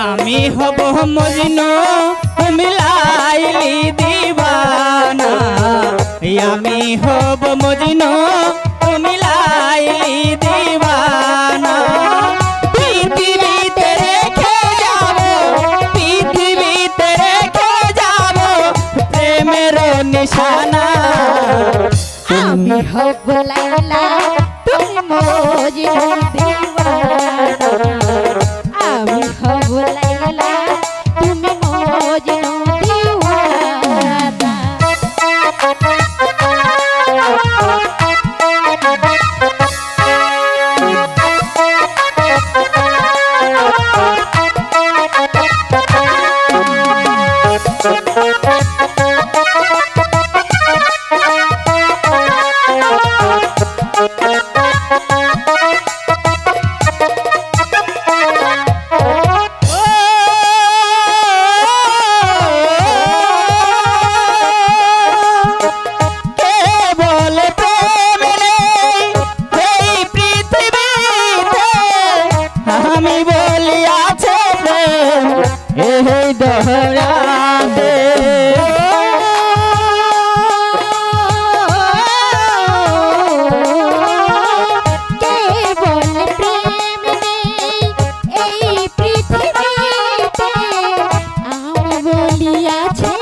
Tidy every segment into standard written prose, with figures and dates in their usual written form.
আমি হব মজনু তুমি লাইলি দিবানা আমি হব মজনু তুমি লাইলি দিবানা পৃথিবীতে রেখে যাব পৃথিবীতে রেখে যাব প্রেমের নিশানা আমি হব লাইলা তুমি মজনু দিওয়ানা আমি হব লাইলা তুমি মজনু দিওয়ানা দহরাতে কেবল প্রেম নেই এই পৃথিবীতে আমি বলিয়াছে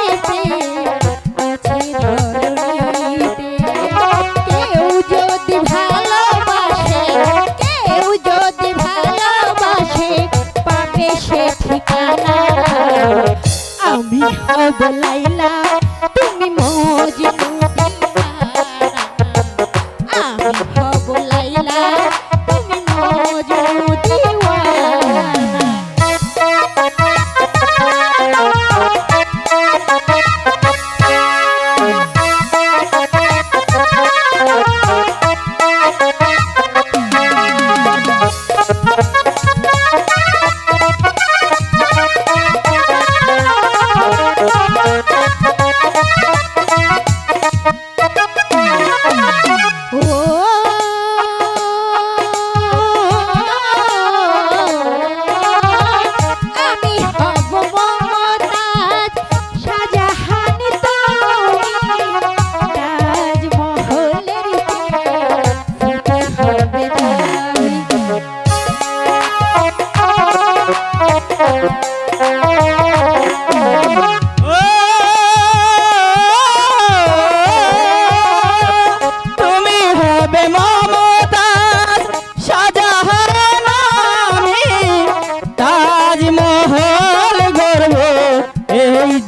আছে ধরণীতে কেউ যদি ভালোবাসে কেউ যদি ভালোবাসে পাবে সে ঠিকানা আমি হব লাইলা তুমি মজনু দিওয়ানা আমি হব লাইলা তুমি মজনু দিওয়ানা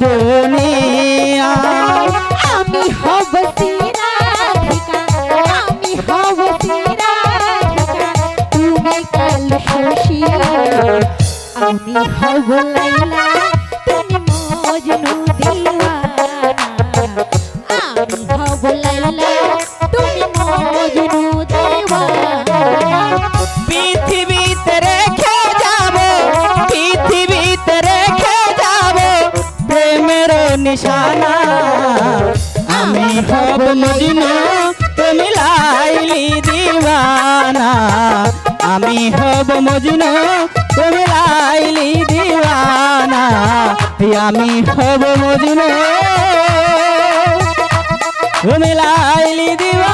দুনিয়া আমি হব সিরাধিকা আমি হব সিরাধিকা তুমি কাল শশী আমি হব লাইলা তুমি মজনু দিওয়ানা আমি হব লাইলা তুমি মজনু দিওয়ানা পৃথিবীতে রেখে যাব পৃথিবীতে রেখে যাব প্রেমের নিশানা আমি হব মজনু তুমি লাইলি দিওয়ানা আমি হব মজনু তুমি লাইলি দিওয়ানা আমি হব মজনু তুমি লাইলি দিওয়ানা।